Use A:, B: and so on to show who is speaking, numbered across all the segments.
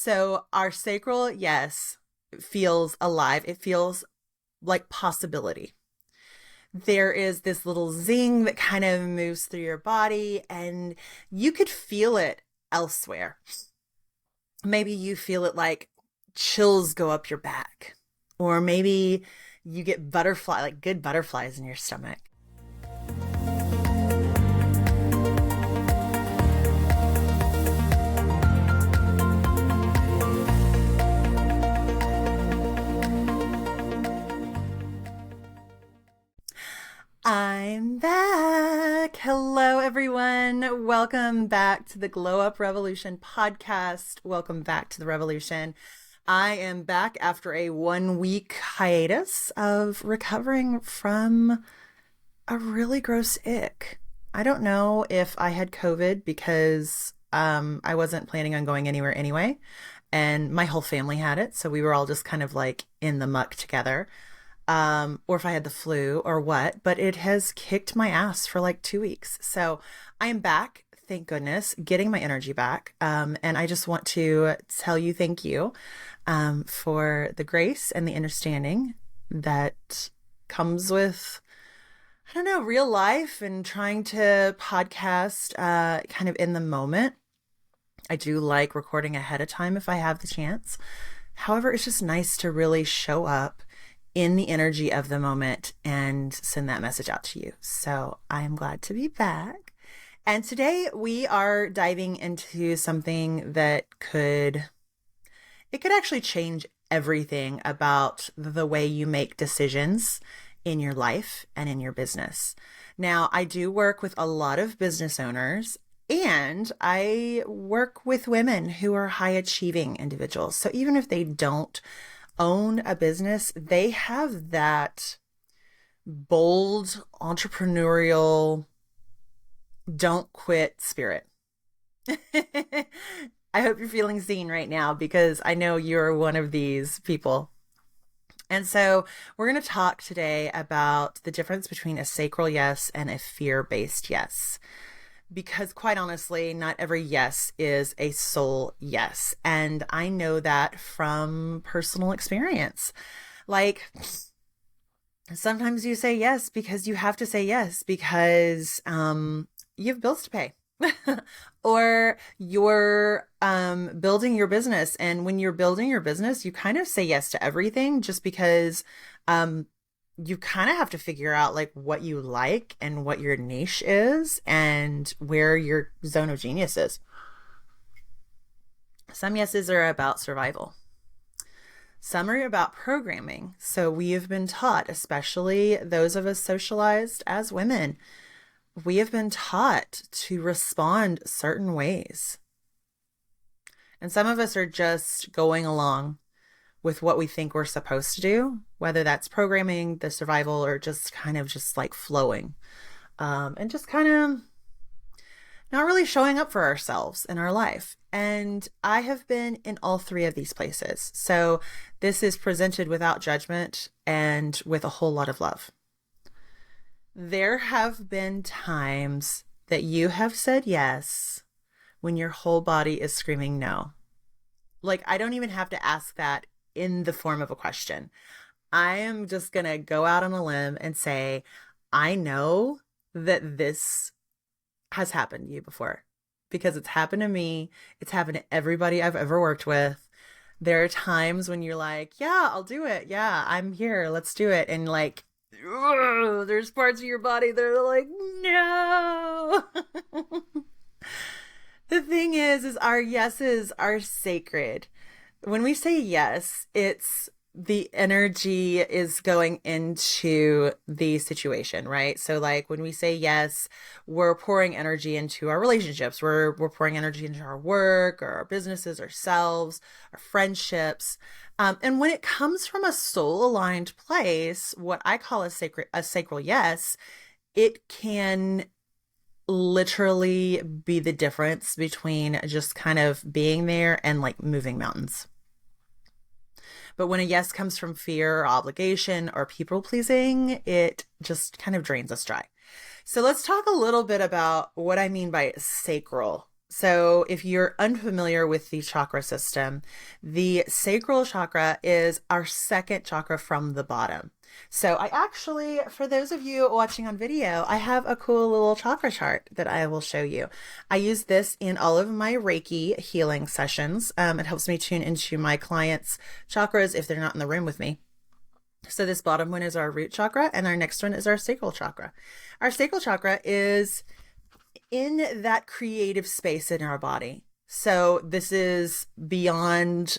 A: So our sacral yes feels alive. It feels like possibility. There is this little zing that kind of moves through your body, and you could feel it elsewhere. Maybe you feel it like chills go up your back, or maybe you get like good butterflies in your stomach. I'm back. Hello, everyone. Welcome back to the Glow Up Revolution podcast. Welcome back to the revolution. I am back after a 1 week hiatus of recovering from a really gross ick. I don't know if I had COVID because I wasn't planning on going anywhere anyway, and my whole family had it, so we were all just kind of like in the muck together. Or if I had the flu or what, but it has kicked my ass for like 2 weeks. So I am back, thank goodness, getting my energy back. And I just want to tell you thank you for the grace and the understanding that comes with, I don't know, real life and trying to podcast kind of in the moment. I do like recording ahead of time if I have the chance. However, it's just nice to really show up in the energy of the moment and send that message out to you. So I am glad to be back. And today we are diving into something that could actually change everything about the way you make decisions in your life and in your business. Now, I do work with a lot of business owners, and I work with women who are high achieving individuals. So even if they don't own a business, they have that bold entrepreneurial don't quit spirit. I hope you're feeling seen right now because I know you're one of these people. And so we're going to talk today about the difference between a sacral yes and a fear-based yes. Because quite honestly, not every yes is a soul yes. And I know that from personal experience. Like, sometimes you say yes because you have to say yes because you have bills to pay. Or you're building your business. And when you're building your business, you kind of say yes to everything just because you kind of have to figure out like what you like and what your niche is and where your zone of genius is. Some yeses are about survival. Some are about programming. So we have been taught, especially those of us socialized as women, we have been taught to respond certain ways. And some of us are just going along with what we think we're supposed to do, whether that's programming, the survival, or just kind of just like flowing. And just kind of not really showing up for ourselves in our life. And I have been in all three of these places. So this is presented without judgment and with a whole lot of love. There have been times that you have said yes when your whole body is screaming no. Like, I don't even have to ask that in the form of a question. I am just going to go out on a limb and say, I know that this has happened to you before because it's happened to me. It's happened to everybody I've ever worked with. There are times when you're like, yeah, I'll do it. Yeah, I'm here. Let's do it. And like, there's parts of your body that are like, no. The thing is our yeses are sacred. When we say yes, it's the energy is going into the situation, right? So like when we say yes, we're pouring energy into our relationships. We're pouring energy into our work or our businesses, ourselves, our friendships. And when it comes from a soul aligned place, what I call a sacral yes, it can literally be the difference between just kind of being there and like moving mountains. But when a yes comes from fear or obligation or people pleasing, it just kind of drains us dry. So let's talk a little bit about what I mean by sacral. So, if you're unfamiliar with the chakra system, the sacral chakra is our second chakra from the bottom. So, I actually, for those of you watching on video, I have a cool little chakra chart that I will show you. I use this in all of my Reiki healing sessions. It helps me tune into my clients' chakras if they're not in the room with me. So, this bottom one is our root chakra, and our next one is our sacral chakra. Our sacral chakra is in that creative space in our body. So this is beyond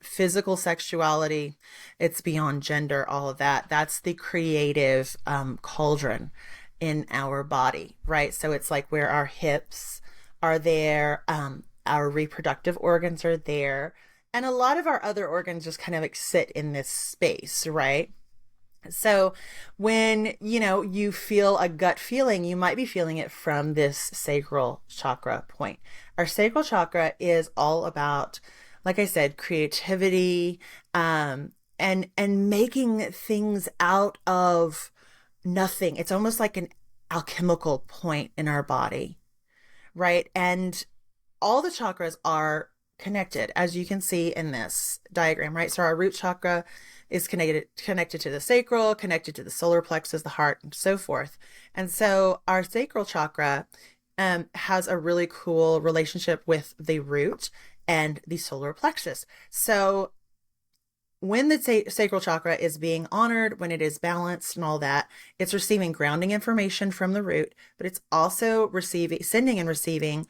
A: physical sexuality. It's beyond gender, all of that. That's the creative cauldron in our body, right? So it's like where our hips are there, our reproductive organs are there, and a lot of our other organs just kind of like sit in this space, right? So when, you feel a gut feeling, you might be feeling it from this sacral chakra point. Our sacral chakra is all about, like I said, creativity, and making things out of nothing. It's almost like an alchemical point in our body, right? And all the chakras are connected, as you can see in this diagram, right? So our root chakra is connected to the sacral, connected to the solar plexus, the heart, and so forth. And so our sacral chakra has a really cool relationship with the root and the solar plexus. So when the sacral chakra is being honored, when it is balanced and all that, it's receiving grounding information from the root, but it's also sending and receiving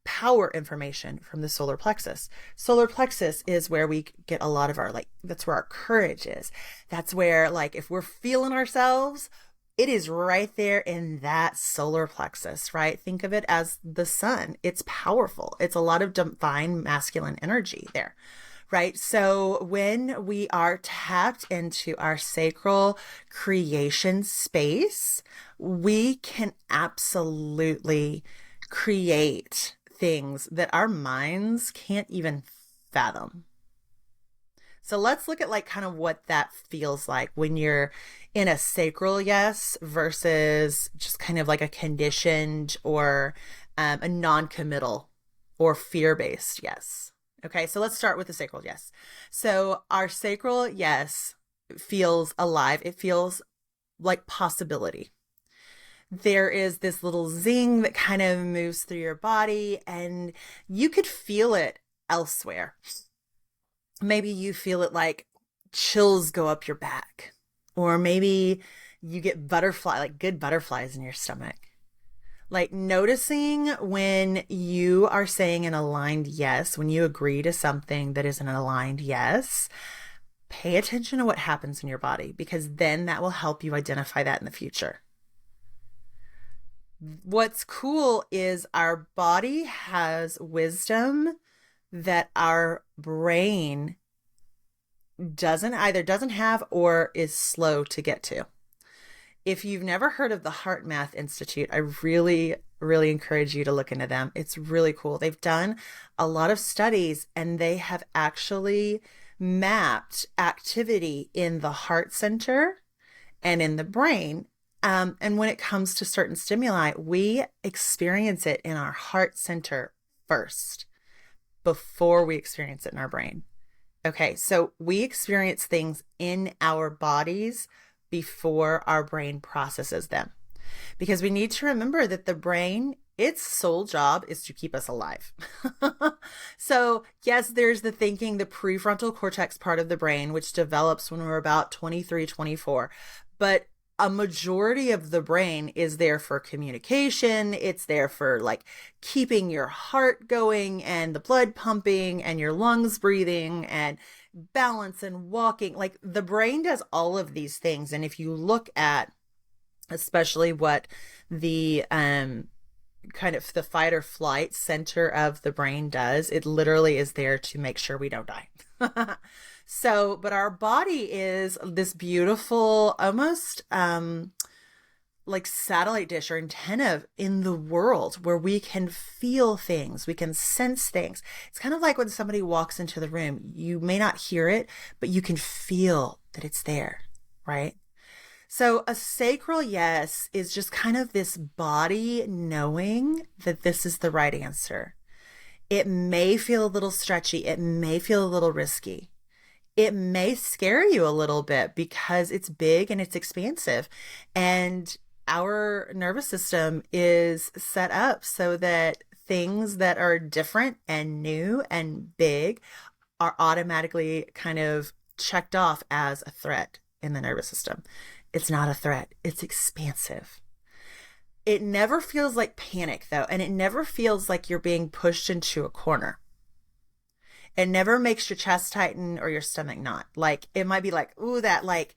A: power information from the solar plexus. Solar plexus is where we get a lot of that's where our courage is. That's where, if we're feeling ourselves, it is right there in that solar plexus, right? Think of it as the sun. It's powerful. It's a lot of divine masculine energy there. Right. So when we are tapped into our sacral creation space, we can absolutely create things that our minds can't even fathom. So let's look at kind of what that feels like when you're in a sacral yes versus just kind of like a conditioned or a non-committal or fear-based yes. Okay, so let's start with the sacral yes. So our sacral yes feels alive. It feels like possibility. There is this little zing that kind of moves through your body, and you could feel it elsewhere. Maybe you feel it like chills go up your back, or maybe you get good butterflies in your stomach. Noticing when you are saying an aligned yes, when you agree to something that is an aligned yes, pay attention to what happens in your body, because then that will help you identify that in the future. What's cool is our body has wisdom that our brain doesn't have or is slow to get to. If you've never heard of the Heart Math Institute, I really, really encourage you to look into them. It's really cool. They've done a lot of studies, and they have actually mapped activity in the heart center and in the brain. And when it comes to certain stimuli, we experience it in our heart center first before we experience it in our brain. Okay, so we experience things in our bodies before our brain processes them, because we need to remember that the brain, its sole job is to keep us alive. So yes, there's the prefrontal cortex part of the brain, which develops when we're about 23, 24, but a majority of the brain is there for communication. It's there for keeping your heart going and the blood pumping and your lungs breathing and balance and walking. The brain does all of these things. And if you look at especially what the kind of the fight or flight center of the brain does, it literally is there to make sure we don't die. So, but our body is this beautiful, almost satellite dish or antenna in the world where we can feel things, we can sense things. It's kind of like when somebody walks into the room, you may not hear it, but you can feel that it's there, right? So a sacral yes is just kind of this body knowing that this is the right answer. It may feel a little stretchy. It may feel a little risky. It may scare you a little bit because it's big and it's expansive. And our nervous system is set up so that things that are different and new and big are automatically kind of checked off as a threat in the nervous system. It's not a threat, it's expansive. It never feels like panic, though, and it never feels like you're being pushed into a corner. It never makes your chest tighten or your stomach knot. Like, it might be like, ooh, that like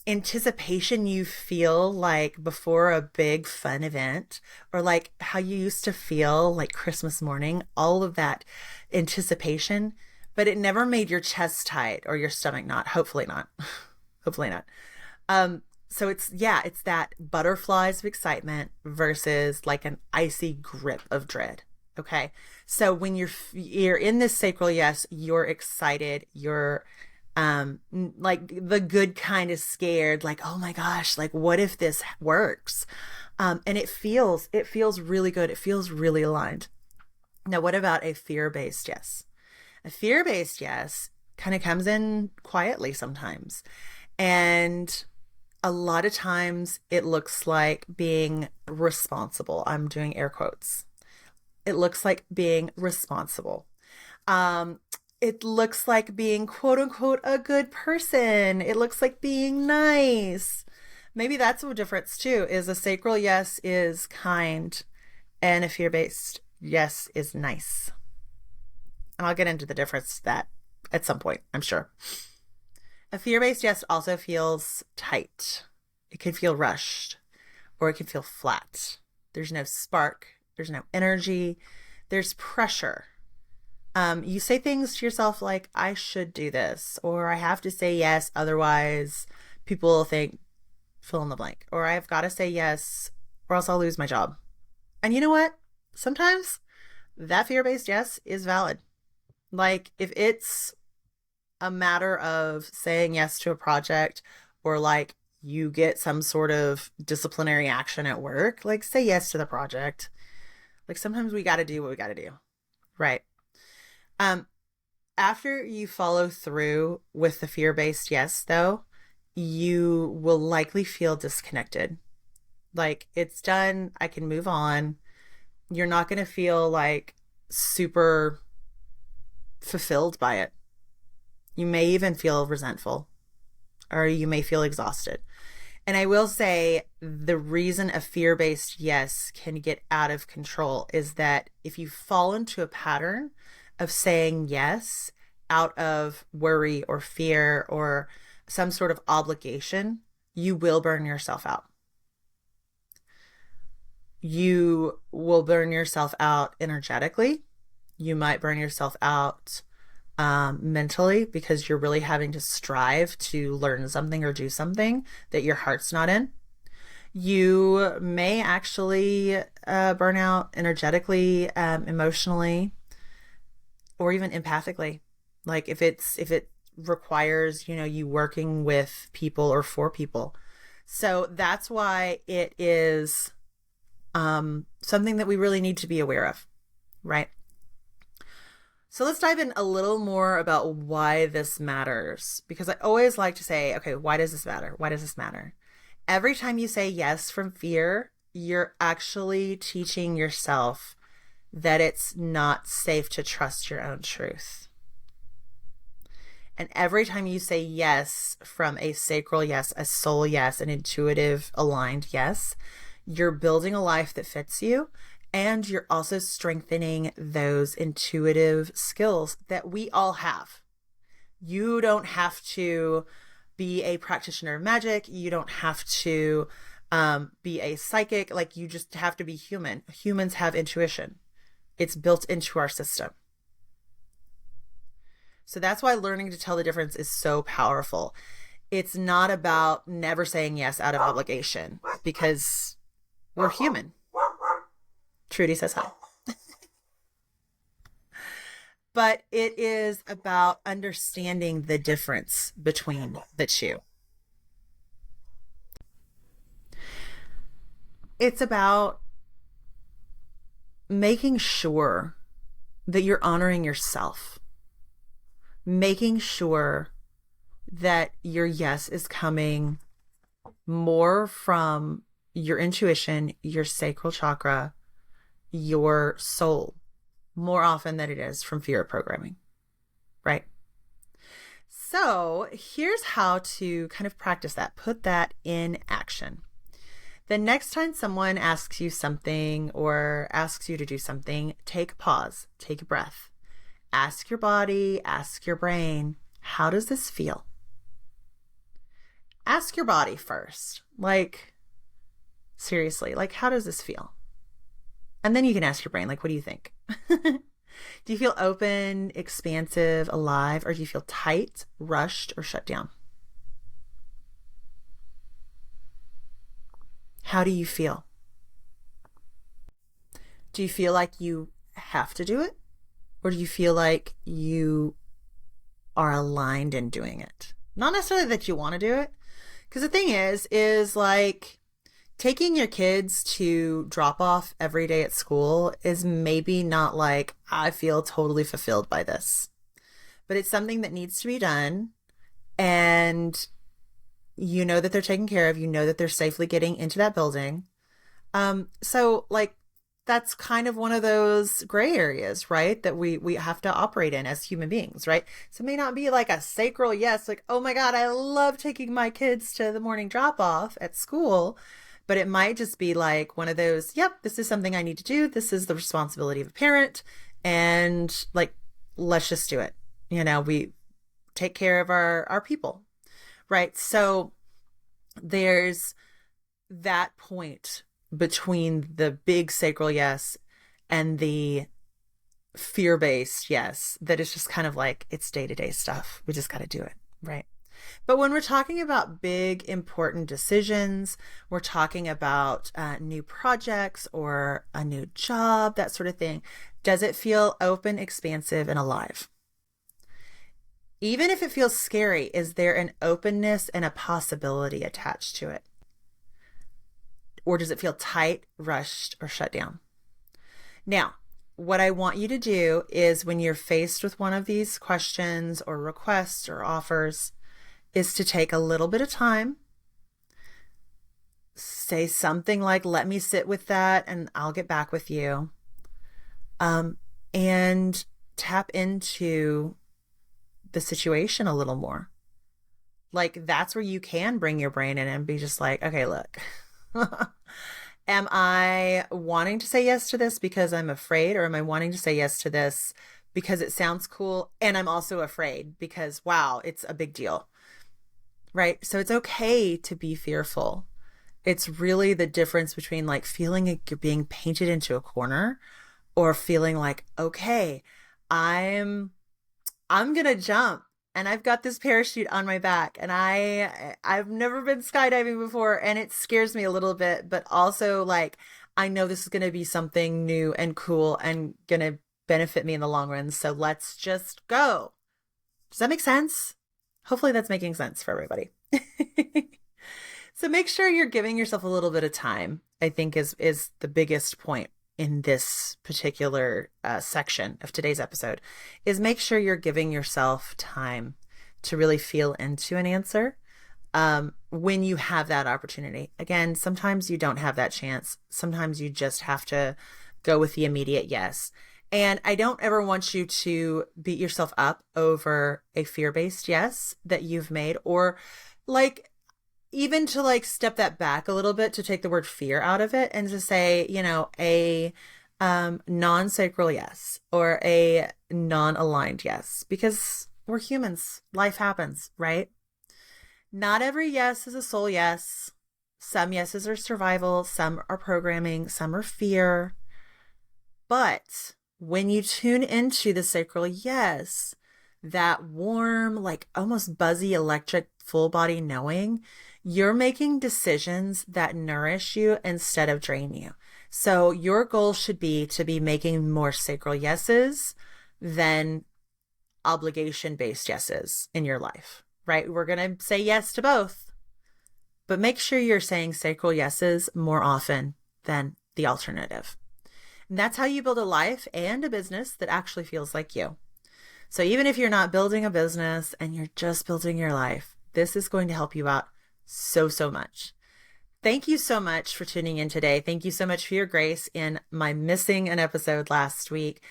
A: anticipation you feel like before a big fun event, or like how you used to feel like Christmas morning, all of that anticipation, but it never made your chest tight or your stomach knot. Hopefully not. Hopefully not. So it's that butterflies of excitement versus like an icy grip of dread. Okay. So when you're in this sacral yes, you're excited, you're like the good kind of scared, like, oh my gosh, like what if this works? And it feels really good. It feels really aligned. Now, what about a fear-based yes? A fear-based yes kind of comes in quietly sometimes. And a lot of times it looks like being responsible. I'm doing air quotes. It looks like being responsible. It looks like being quote unquote a good person. It looks like being nice. Maybe that's a difference too, is a sacral yes is kind and a fear-based yes is nice. And I'll get into the difference that at some point, I'm sure. A fear-based yes also feels tight. It can feel rushed or it can feel flat. There's no spark. There's no energy. There's pressure. You say things to yourself like, I should do this, or I have to say yes, otherwise people will think fill in the blank, or I've got to say yes, or else I'll lose my job. And you know what? Sometimes that fear-based yes is valid. Like if it's a matter of saying yes to a project, or like you get some sort of disciplinary action at work, like say yes to the project. Like sometimes we got to do what we got to do. Right. Um, After you follow through with the fear-based yes, though, you will likely feel disconnected. Like it's done, I can move on. You're not going to feel like super fulfilled by it. You may even feel resentful, or you may feel exhausted. And I will say the reason a fear-based yes can get out of control is that if you fall into a pattern of saying yes out of worry or fear or some sort of obligation, you will burn yourself out. You will burn yourself out energetically. You might burn yourself out mentally because you're really having to strive to learn something or do something that your heart's not in. You may actually burn out energetically, emotionally, or even empathically. Like if it requires, you working with people or for people. So that's why it is something that we really need to be aware of, right? So let's dive in a little more about why this matters, because I always like to say, okay, why does this matter? Why does this matter? Every time you say yes from fear, you're actually teaching yourself that it's not safe to trust your own truth. And every time you say yes from a sacral yes, a soul yes, an intuitive aligned yes, you're building a life that fits you. And you're also strengthening those intuitive skills that we all have. You don't have to be a practitioner of magic. You don't have to be a psychic. Like you just have to be human. Humans have intuition. It's built into our system. So that's why learning to tell the difference is so powerful. It's not about never saying yes out of obligation, because we're human. Trudy says hi. But it is about understanding the difference between the two. It's about making sure that you're honoring yourself, making sure that your yes is coming more from your intuition, your sacral chakra, your soul, more often than it is from fear of programming, right? So here's how to kind of practice that, put that in action. The next time someone asks you something or asks you to do something, take a pause, take a breath. Ask your body, ask your brain, how does this feel? Ask your body first. Like, seriously, like, how does this feel? And then you can ask your brain, like, what do you think? Do you feel open, expansive, alive, or do you feel tight, rushed, or shut down? How do you feel? Do you feel like you have to do it? Or do you feel like you are aligned in doing it? Not necessarily that you want to do it. Because the thing is like taking your kids to drop off every day at school is maybe not like, I feel totally fulfilled by this. But it's something that needs to be done. And you know that they're taken care of. You know that they're safely getting into that building. So like, that's kind of one of those gray areas, right? That we have to operate in as human beings, right? So it may not be like a sacral yes, like, oh my God, I love taking my kids to the morning drop off at school. But it might just be like one of those, yep, this is something I need to do. This is the responsibility of a parent. And like, let's just do it. You know, we take care of our people, right? So there's that point between the big sacral yes and the fear-based yes that is just kind of like, it's day-to-day stuff. We just got to do it, right? But when we're talking about big, important decisions, we're talking about new projects or a new job, that sort of thing. Does it feel open, expansive, and alive? Even if it feels scary, is there an openness and a possibility attached to it? Or does it feel tight, rushed, or shut down? Now, what I want you to do is when you're faced with one of these questions or requests or offers, is to take a little bit of time, say something like, let me sit with that and I'll get back with you. And tap into the situation a little more. Like, that's where you can bring your brain in and be just like, okay, look, am I wanting to say yes to this because I'm afraid, or am I wanting to say yes to this because it sounds cool and I'm also afraid because, wow, it's a big deal, right? So it's okay to be fearful. It's really the difference between like feeling like you're being painted into a corner or feeling like, okay, I'm gonna jump and I've got this parachute on my back and I've never been skydiving before and it scares me a little bit, but also like, I know this is going to be something new and cool and going to benefit me in the long run. So let's just go. Does that make sense? Hopefully that's making sense for everybody. So make sure you're giving yourself a little bit of time, I think is the biggest point in this particular section of today's episode, is make sure you're giving yourself time to really feel into an answer when you have that opportunity. Again, sometimes you don't have that chance. Sometimes you just have to go with the immediate yes. And I don't ever want you to beat yourself up over a fear-based yes that you've made, or like even to like step that back a little bit, to take the word fear out of it and to say, you know, a non-sacral yes or a non-aligned yes, because we're humans. Life happens, right? Not every yes is a soul yes. Some yeses are survival, some are programming, some are fear. But when you tune into the sacral yes, that warm, like almost buzzy, electric, full body knowing, you're making decisions that nourish you instead of drain you. So your goal should be to be making more sacral yeses than obligation-based yeses in your life, right? We're going to say yes to both, but make sure you're saying sacral yeses more often than the alternative. And that's how you build a life and a business that actually feels like you. So even if you're not building a business and you're just building your life, this is going to help you out so, so much. Thank you so much for tuning in today. Thank you so much for your grace in my missing an episode last week.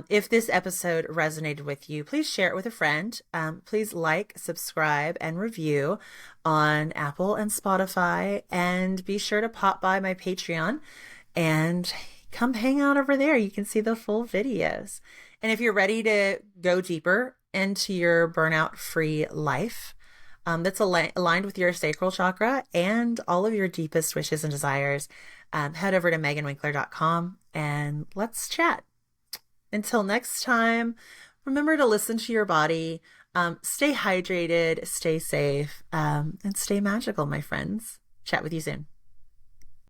A: If this episode resonated with you, please share it with a friend. Please like, subscribe, and review on Apple and Spotify. And be sure to pop by my Patreon and come hang out over there. You can see the full videos. And if you're ready to go deeper into your burnout-free life, that's aligned with your sacral chakra and all of your deepest wishes and desires, head over to meganwinkler.com and let's chat. Until next time, remember to listen to your body, stay hydrated, stay safe, and stay magical, my friends. Chat with you soon.